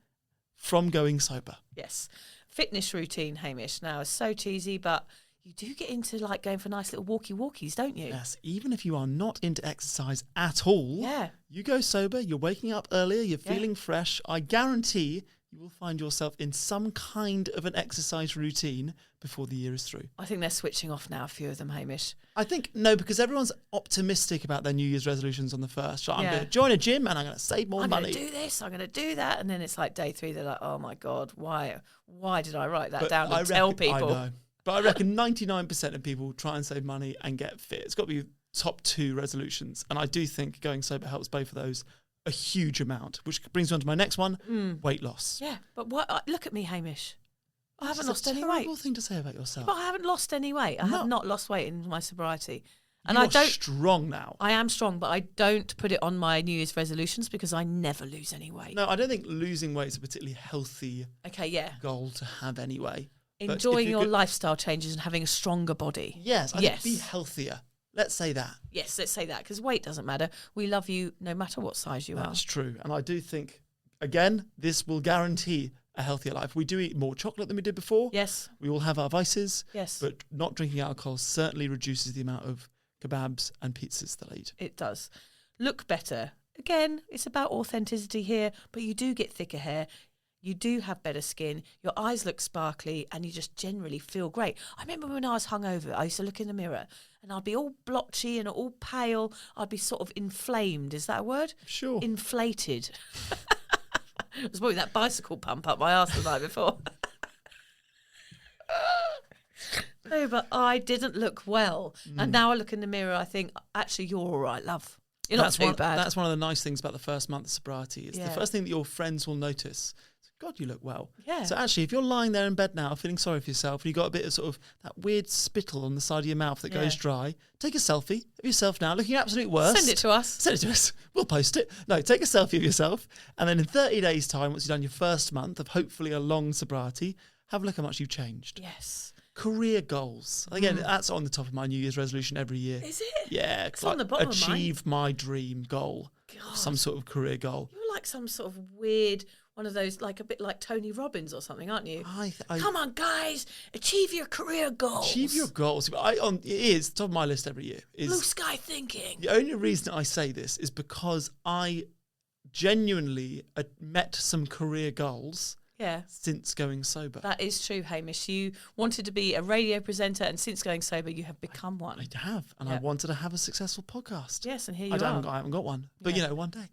from going sober. Yes. Fitness routine, Hamish. Now, it's so cheesy, but you do get into like going for nice little walkies, don't you? Yes, even if you are not into exercise at all, you go sober, you're waking up earlier, you're feeling fresh. I guarantee you will find yourself in some kind of an exercise routine before the year is through. I think they're switching off now, a few of them, Hamish. I think, no, because everyone's optimistic about their New Year's resolutions on the first. So I'm going to join a gym and I'm going to save more money. I'm going to do this, I'm going to do that. And then it's like day 3, they're like, oh my God, why did I write that down and tell people? I know. But I reckon 99% of people try and save money and get fit. It's got to be top 2 resolutions. And I do think going sober helps both of those a huge amount, which brings me on to my next one, weight loss. Yeah, but look at me, Hamish. I haven't lost any weight. That's a terrible thing to say about yourself. But I haven't lost any weight. I have not lost weight in my sobriety. And You're strong now. I am strong, but I don't put it on my New Year's resolutions because I never lose any weight. No, I don't think losing weight is a particularly healthy goal to have anyway. Enjoying your lifestyle changes and having a stronger body. Yes, I think be healthier. Let's say that. Yes, let's say that, because weight doesn't matter. We love you no matter what size you are. That's true. And I do think, again, this will guarantee a healthier life. We do eat more chocolate than we did before. Yes. We all have our vices. Yes. But not drinking alcohol certainly reduces the amount of kebabs and pizzas that I eat. It does. Look better. Again, it's about authenticity here, but you do get thicker hair. You do have better skin, your eyes look sparkly, and you just generally feel great. I remember when I was hungover, I used to look in the mirror and I'd be all blotchy and all pale. I'd be sort of inflamed. Is that a word? Sure. Inflated. It was probably that bicycle pump up my arse the night before. No, but I didn't look well. And now I look in the mirror, I think, actually, you're all right, love. You're not too bad. That's one of the nice things about the first month of sobriety. It's the first thing that your friends will notice. God, you look well. Yeah. So actually, if you're lying there in bed now feeling sorry for yourself and you've got a bit of sort of that weird spittle on the side of your mouth that goes dry, take a selfie of yourself now, looking your absolute worst. Send it to us. Send it to us. We'll post it. No, take a selfie of yourself. And then in 30 days' time, once you've done your first month of hopefully a long sobriety, have a look how much you've changed. Yes. Career goals. Again, that's on the top of my New Year's resolution every year. Is it? Yeah. It's on the bottom of mine. Achieve my dream goal. God. Some sort of career goal. You're like some sort of weird, one of those, like a bit like Tony Robbins or something, aren't you? Come on, guys, achieve your career goals. Achieve your goals. It is top of my list every year. Blue sky thinking. The only reason I say this is because I genuinely met some career goals since going sober. That is true, Hamish. You wanted to be a radio presenter, and since going sober, you have become one. I have, and I wanted to have a successful podcast. Yes, and here you are. I haven't got one, but one day.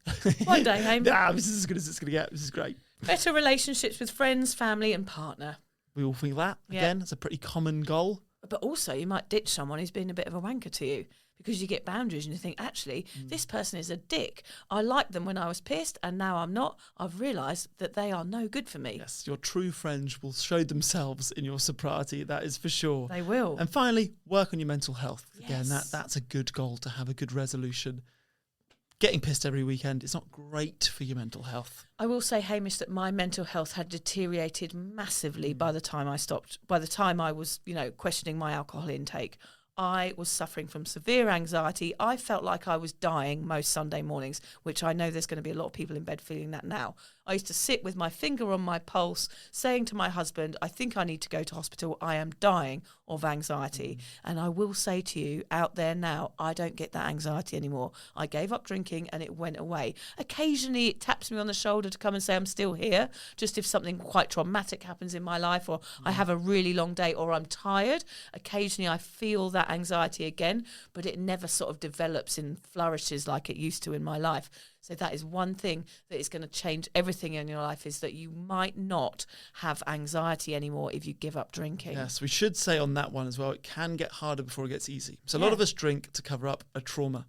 One day, Hamish. This is as good as it's going to get. This is great. Better relationships with friends, family, and partner. We all think that. Again, it's a pretty common goal. But also, you might ditch someone who's been a bit of a wanker to you, because you get boundaries and you think, actually, this person is a dick. I liked them when I was pissed and now I'm not. I've realised that they are no good for me. Yes, your true friends will show themselves in your sobriety, that is for sure. They will. And finally, work on your mental health. Again, that's a good goal to have a good resolution. Getting pissed every weekend is not great for your mental health. I will say, Hamish, that my mental health had deteriorated massively by the time I stopped. By the time I was, questioning my alcohol intake, I was suffering from severe anxiety. I felt like I was dying most Sunday mornings, which I know there's going to be a lot of people in bed feeling that now. I used to sit with my finger on my pulse, saying to my husband, I think I need to go to hospital. I am dying of anxiety. And I will say to you out there now, I don't get that anxiety anymore. I gave up drinking and it went away. Occasionally it taps me on the shoulder to come and say I'm still here, just if something quite traumatic happens in my life, or I have a really long day, or I'm tired. Occasionally I feel that anxiety again, but it never sort of develops and flourishes like it used to in my life. So that is one thing that is going to change everything in your life, is that you might not have anxiety anymore if you give up drinking. Yes, we should say on that one as well, it can get harder before it gets easy. So a lot of us drink to cover up a trauma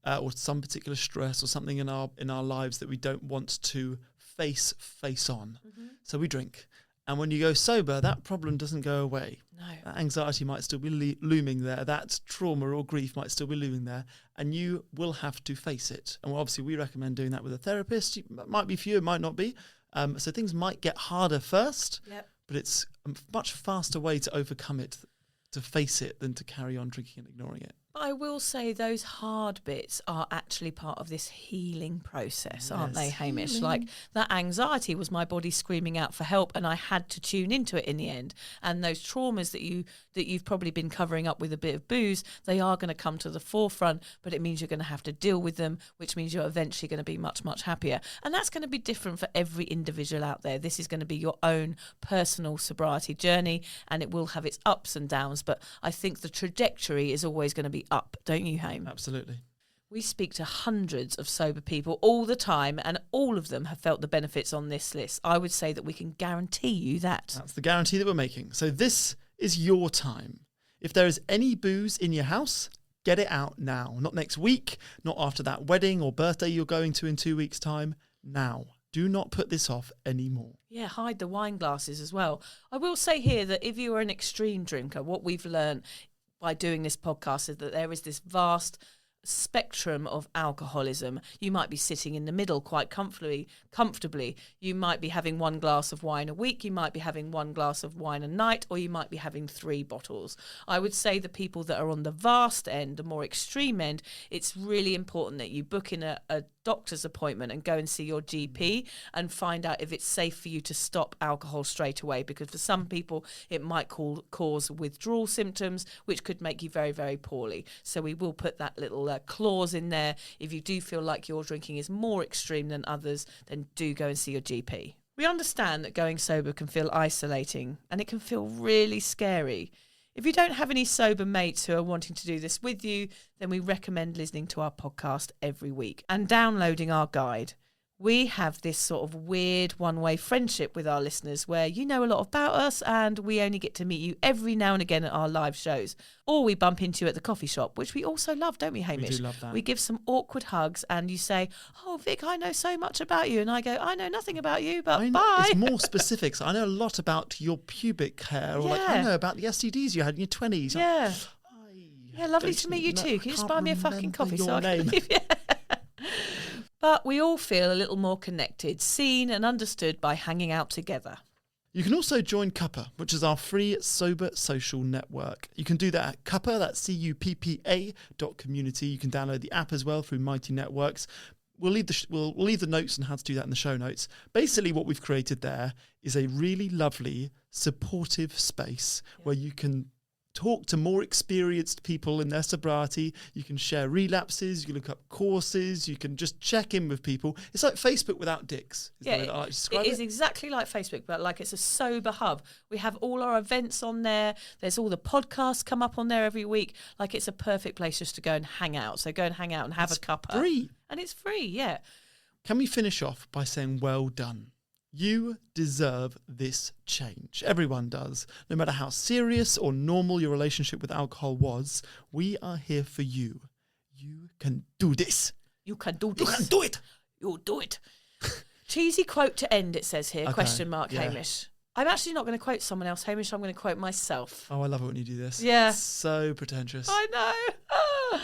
or some particular stress or something in our lives that we don't want to face on. So we drink. And when you go sober, that problem doesn't go away. No. That anxiety might still be looming there. That trauma or grief might still be looming there. And you will have to face it. And obviously, we recommend doing that with a therapist. It might be for you, it might not be. So things might get harder first, but it's a much faster way to overcome it, to face it, than to carry on drinking and ignoring it. But I will say those hard bits are actually part of this healing process, aren't they, Hamish? Healing. Like, that anxiety was my body screaming out for help, and I had to tune into it in the end. And those traumas that you've probably been covering up with a bit of booze, they are going to come to the forefront, but it means you're going to have to deal with them, which means you're eventually going to be much, much happier. And that's going to be different for every individual out there. This is going to be your own personal sobriety journey, and it will have its ups and downs, but I think the trajectory is always going to be up, don't you, Hame? Absolutely. We speak to hundreds of sober people all the time, and all of them have felt the benefits on this list. I would say that we can guarantee you that. That's the guarantee that we're making. So this is your time. If there is any booze in your house, get it out now. Not next week, not after that wedding or birthday you're going to in 2 weeks' time. Now. Do not put this off anymore. Yeah, hide the wine glasses as well. I will say here that if you are an extreme drinker, what we've learned by doing this podcast is that there is this vast spectrum of alcoholism. You might be sitting in the middle quite comfortably. You might be having one glass of wine a week, you might be having one glass of wine a night, or you might be having 3 bottles. I would say the people that are on the vast end, the more extreme end, it's really important that you book in a doctor's appointment and go and see your GP and find out if it's safe for you to stop alcohol straight away, because for some people it might cause withdrawal symptoms, which could make you very, very poorly. So we will put that little clause in there. If you do feel like your drinking is more extreme than others, then do go and see your GP. We understand that going sober can feel isolating and it can feel really scary. If you don't have any sober mates who are wanting to do this with you, then we recommend listening to our podcast every week and downloading our guide. We have this sort of weird one-way friendship with our listeners where you know a lot about us and we only get to meet you every now and again at our live shows. Or we bump into you at the coffee shop, which we also love, don't we, Hamish? We do love that. We give some awkward hugs and you say, oh, Vic, I know so much about you. And I go, I know nothing about you, but bye. It's more specifics. I know a lot about your pubic hair, or like I know about the STDs you had in your 20s. Yeah. Yeah, lovely to meet you too. Can you just buy me a fucking coffee so I can leave? Yeah. But we all feel a little more connected, seen and understood by hanging out together. You can also join Cuppa, which is our free sober social network. You can do that at Cuppa, that's CUPPA.community. You can download the app as well through Mighty Networks. We'll leave the notes on how to do that in the show notes. Basically, what we've created there is a really lovely, supportive space where you can talk to more experienced people in their sobriety. You can share relapses, you can look up courses, you can just check in with people. It's like Facebook without dicks. Yeah, it is exactly like Facebook, but like it's a sober hub. We have all our events on there. There's all the podcasts come up on there every week. Like it's a perfect place just to go and hang out. So go and hang out and have a cuppa. Free. And it's free, yeah. Can we finish off by saying well done? You deserve this change. Everyone does. No matter how serious or normal your relationship with alcohol was, we are here for you. You can do this. You can do this. You can do it. You'll do it. Cheesy quote to end, it says here, Okay, Hamish. I'm actually not going to quote someone else, Hamish. I'm going to quote myself. Oh, I love it when you do this. Yeah. It's so pretentious. I know.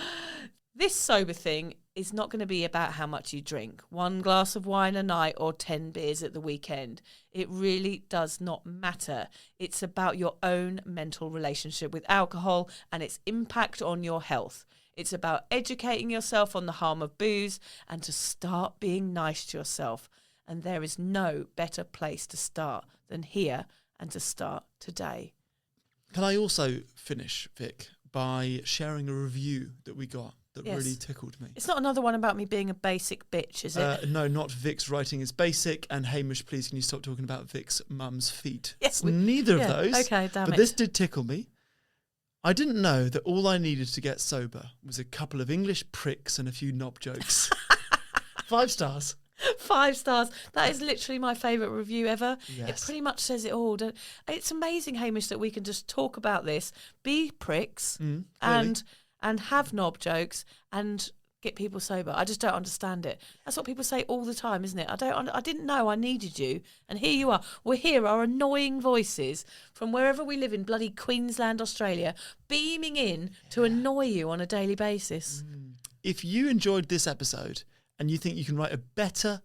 This sober thing is not going to be about how much you drink. 1 glass of wine a night or 10 beers at the weekend. It really does not matter. It's about your own mental relationship with alcohol and its impact on your health. It's about educating yourself on the harm of booze and to start being nice to yourself. And there is no better place to start than here and to start today. Can I also finish, Vic, by sharing a review that we got that really tickled me? It's not another one about me being a basic bitch, is it? No, not Vic's writing is basic. And Hamish, please, can you stop talking about Vic's mum's feet? Yes, neither of those. Okay, damn but it. this did tickle me. I didn't know that all I needed to get sober was a couple of English pricks and a few knob jokes. 5 stars. 5 stars. That is literally my favourite review ever. Yes. It pretty much says it all. It's amazing, Hamish, that we can just talk about this, be pricks, and have knob jokes and get people sober. I just don't understand it. That's what people say all the time, isn't it? I didn't know I needed you, and here you are. We're here, our annoying voices from wherever we live in bloody Queensland, Australia, beaming in to annoy you on a daily basis. If you enjoyed this episode and you think you can write a better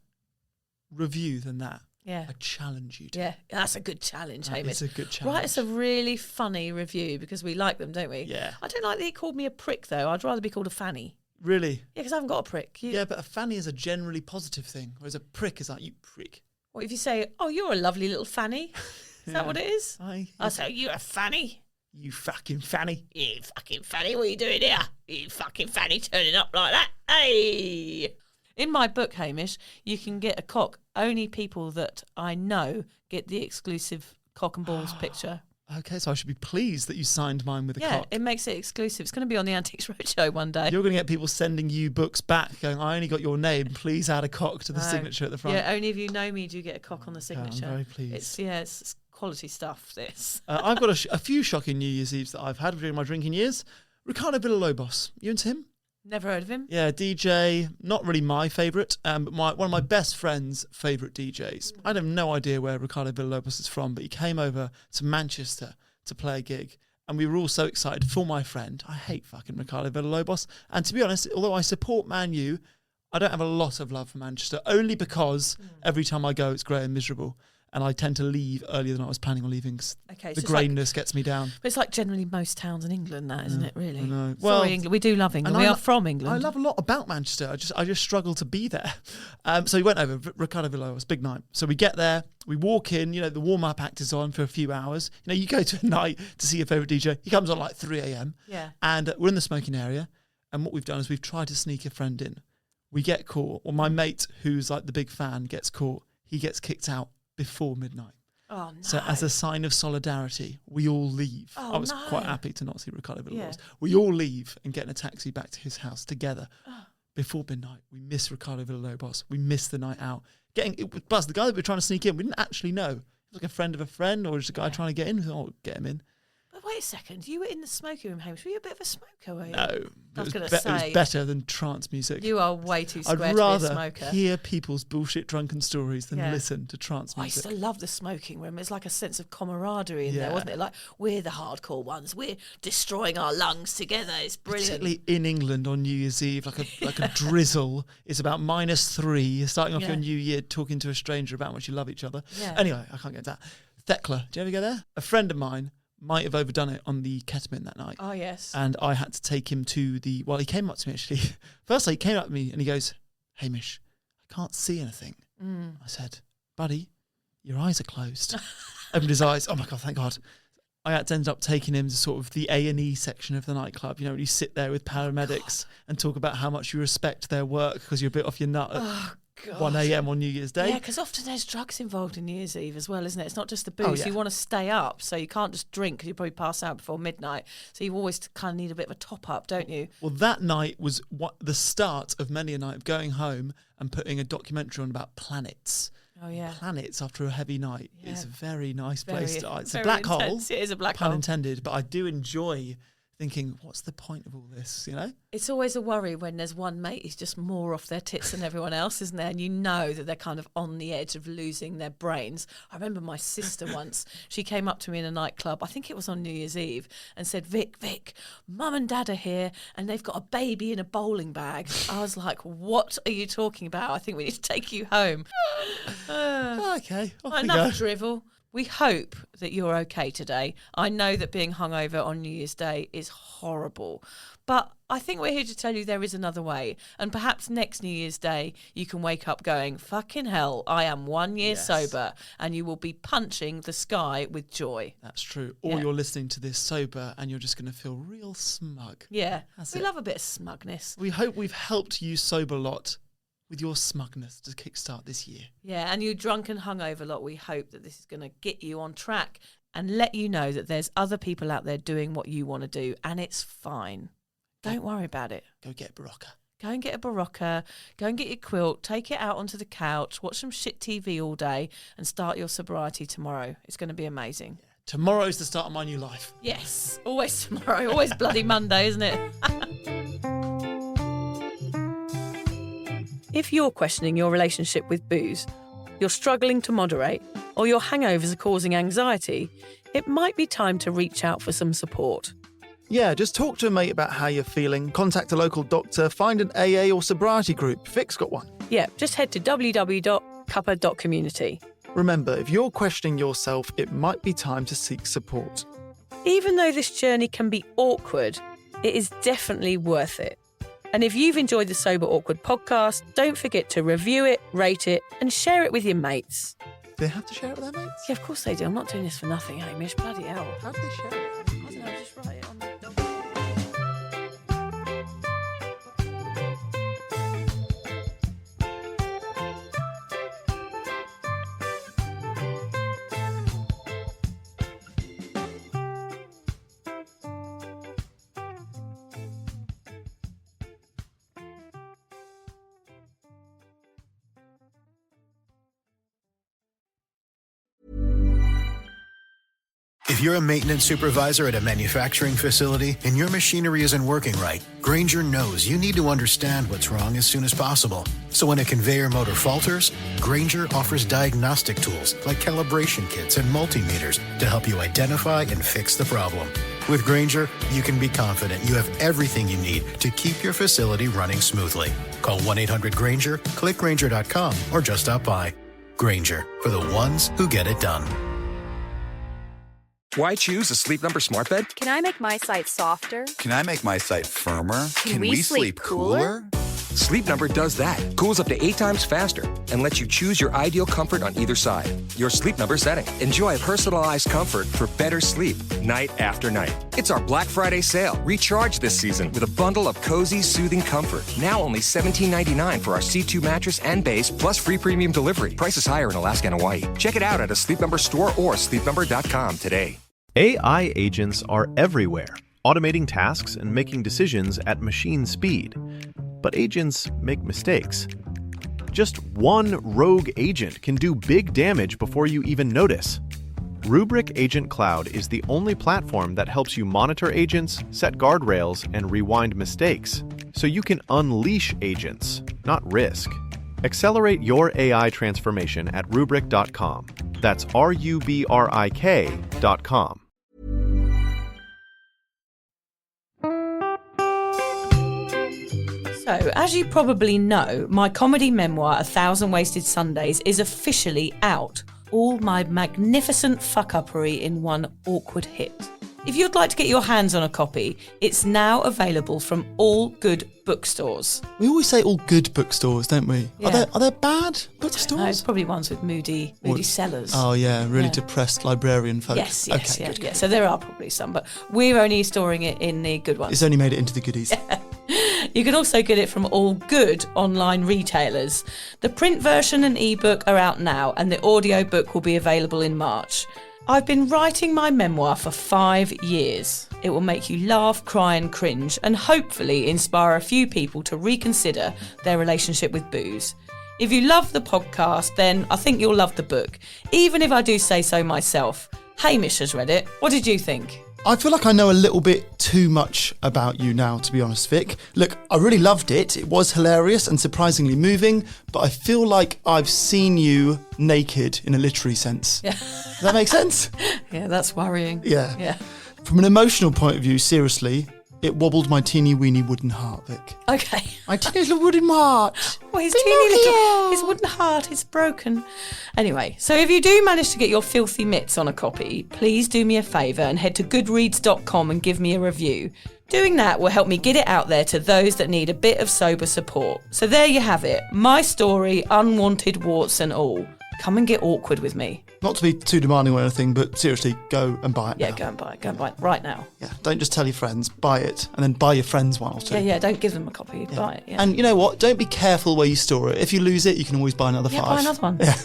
review than that, I challenge you to. Yeah, that's a good challenge, Hamish. It's a good challenge. Write us a really funny review because we like them, don't we? Yeah. I don't like that he called me a prick, though. I'd rather be called a fanny. Really? Yeah, because I haven't got a prick. Yeah, but a fanny is a generally positive thing, whereas a prick is like, you prick. What if you say, oh, you're a lovely little fanny? Is that what it is? I say, you're a fanny. You fucking fanny. You fucking fanny, what are you doing here? You fucking fanny turning up like that. Hey! In my book, Hamish, you can get a cock. Only people that I know get the exclusive cock and balls picture. Okay, so I should be pleased that you signed mine with a cock. Yeah, it makes it exclusive. It's going to be on the Antiques Roadshow one day. You're going to get people sending you books back going, I only got your name. Please add a cock to the signature at the front. Yeah, only if you know me do you get a cock on the signature. I'm very pleased. It's quality stuff, this. I've got a few shocking New Year's Eves that I've had during my drinking years. Ricardo Villalobos. You into him? Never heard of him. Yeah, DJ. Not really my favourite, but one of my best friend's favourite DJs. I have no idea where Ricardo Villalobos is from, but he came over to Manchester to play a gig. And we were all so excited for my friend. I hate fucking Ricardo Villalobos. And to be honest, although I support Man U, I don't have a lot of love for Manchester, only because every time I go, it's grey and miserable. And I tend to leave earlier than I was planning on leaving because the greyness gets me down. But it's like generally most towns in England, that, isn't it, really? I know. Sorry, England. We do love England. We are from England. I love a lot about Manchester. I just struggle to be there. So we went over, Ricardo Villalobos, big night. So we get there, we walk in, the warm-up act is on for a few hours. You go to a night to see your favourite DJ. He comes on like 3 a.m. Yeah. And we're in the smoking area. And what we've done is we've tried to sneak a friend in. We get caught. Or my mate, who's like the big fan, gets caught. He gets kicked out before midnight. Oh, no. So as a sign of solidarity, we all leave. Oh, I was quite happy to not see Ricardo Villalobos. We all leave and get in a taxi back to his house together. Before midnight, we miss Ricardo Villalobos. We miss the night out. Plus, the guy that we were trying to sneak in, we didn't actually know. He was like a friend of a friend or just a guy trying to get in. Oh, get him in. But wait a second, you were in the smoking room, Hamish. Were you a bit of a smoker, were you? No. I was going It to was say. better than trance music. You are way too square I'd to be a rather smoker. hear people's bullshit drunken stories than listen to trance I used music. to love the smoking room. It's like a sense of camaraderie in there, wasn't it? Like, we're the hardcore ones. We're destroying our lungs together. It's brilliant. Particularly in England on New Year's Eve, like a drizzle. It's about -3. You're starting off your new year talking to a stranger about how much you love each other. Yeah. Anyway, I can't get into that. Thekla, do you ever go there? A friend of mine might have overdone it on the ketamine that night. Oh, yes. And I had to take him to he came up to me actually. Firstly, he came up to me and he goes, Hamish, I can't see anything. I said, buddy, your eyes are closed. Opened his eyes. Oh my God, thank God. I had to end up taking him to sort of the A&E section of the nightclub. When you sit there with paramedics and talk about how much you respect their work because you're a bit off your nut at 1 a.m. on New Year's Day. Yeah, because often there's drugs involved in New Year's Eve as well, isn't it? It's not just the booze. You want to stay up, so you can't just drink because you probably pass out before midnight. So you always kind of need a bit of a top-up, don't you? Well, that night was the start of many a night of going home and putting a documentary on about planets. Oh, yeah. Planets after a heavy night is a very nice place to... It's a very black intense. hole. It is a black pun hole. intended, but I do enjoy thinking, what's the point of all this, It's always a worry when there's one mate who's just more off their tits than everyone else, isn't there? And you know that they're kind of on the edge of losing their brains. I remember my sister once, she came up to me in a nightclub, I think it was on New Year's Eve, and said, Vic, Mum and Dad are here and they've got a baby in a bowling bag. I was like, what are you talking about? I think we need to take you home. Okay, off we enough go. drivel. We hope that you're okay today. I know that being hungover on New Year's Day is horrible, But I think we're here to tell you there is another way. And perhaps next New Year's Day, you can wake up going, fucking hell, I am 1 year sober. And you will be punching the sky with joy. That's true. Or you're listening to this sober and you're just going to feel real smug. Yeah. We love a bit of smugness. We hope we've helped you sober lot with your smugness to kickstart this year. Yeah, and you drunk and hungover lot, we hope that this is going to get you on track and let you know that there's other people out there doing what you want to do, and it's fine. Don't worry about it. Go get a Barocca. Go and get a Barocca. Go and get your quilt. Take it out onto the couch. Watch some shit TV all day and start your sobriety tomorrow. It's going to be amazing. Yeah. Tomorrow's the start of my new life. Yes. Always tomorrow. Always bloody Monday, isn't it? If you're questioning your relationship with booze, you're struggling to moderate, or your hangovers are causing anxiety, it might be time to reach out for some support. Yeah, just talk to a mate about how you're feeling, contact a local doctor, find an AA or sobriety group. Vic's got one. Yeah, just head to www.cuppa.community. Remember, if you're questioning yourself, it might be time to seek support. Even though this journey can be awkward, it is definitely worth it. And if you've enjoyed the Sober Awkward podcast, don't forget to review it, rate it, and share it with your mates. Do they have to share it with their mates? Yeah, of course they do. I'm not doing this for nothing, Hamish. Bloody hell. How do they share it? I don't know, just write it on the document. If you're a maintenance supervisor at a manufacturing facility and your machinery isn't working right, Grainger knows you need to understand what's wrong as soon as possible. So when a conveyor motor falters, Grainger offers diagnostic tools like calibration kits and multimeters to help you identify and fix the problem. With Grainger, you can be confident you have everything you need to keep your facility running smoothly. Call 1-800-GRAINGER, click Grainger.com, or just stop by. Grainger, for the ones who get it done. Why choose a Sleep Number smart bed? Can I make my site softer? Can I make my site firmer? Can we sleep cooler? Sleep Number does that. Cools up to 8 times faster and lets you choose your ideal comfort on either side. Your Sleep Number setting. Enjoy personalized comfort for better sleep night after night. It's our Black Friday sale. Recharge this season with a bundle of cozy, soothing comfort. Now only $17.99 for our C2 mattress and base, plus free premium delivery. Prices higher in Alaska and Hawaii. Check it out at a Sleep Number store or sleepnumber.com today. AI agents are everywhere, automating tasks and making decisions at machine speed. But agents make mistakes. Just one rogue agent can do big damage before you even notice. Rubrik Agent Cloud is the only platform that helps you monitor agents, set guardrails, and rewind mistakes, so you can unleash agents, not risk. Accelerate your AI transformation at Rubrik.com. That's RUBRIK.com. So, as you probably know, my comedy memoir, 1,000 Wasted Sundays, is officially out. All my magnificent fuck-uppery in one awkward hit. If you'd like to get your hands on a copy, it's now available from all good bookstores. We always say all good bookstores, don't we? Yeah. Are there bad bookstores? No, it's probably ones with moody sellers. Oh yeah, really depressed librarian folk. Yes, Okay, good. So there are probably some, but we're only storing it in the good ones. It's only made it into the goodies. You can also get it from all good online retailers. The print version and ebook are out now, and the audiobook will be available in March. I've been writing my memoir for 5 years. It will make you laugh, cry and cringe, and hopefully inspire a few people to reconsider their relationship with booze. If you love the podcast, then I think you'll love the book, even if I do say so myself. Hamish has read it. What did you think? I feel like I know a little bit too much about you now, to be honest, Vic. Look, I really loved it. It was hilarious and surprisingly moving, but I feel like I've seen you naked in a literary sense. Yeah. Does that make sense? Yeah, that's worrying. Yeah. From an emotional point of view, seriously, It wobbled my teeny weeny wooden heart, Vic. Okay. My teeny little wooden heart. Well, his wooden heart is broken. Anyway, so if you do manage to get your filthy mitts on a copy, please do me a favour and head to goodreads.com and give me a review. Doing that will help me get it out there to those that need a bit of sober support. So there you have it. My story, unwanted warts and all. Come and get awkward with me. Not to be too demanding or anything, but seriously, go and buy it now. Go and buy it. Go and buy it right now. Yeah, don't just tell your friends, buy it, and then buy your friends one or two. Yeah, don't give them a copy, buy it, yeah. And you know what? Don't be careful where you store it. If you lose it, you can always buy another 5. Buy another one. Yeah.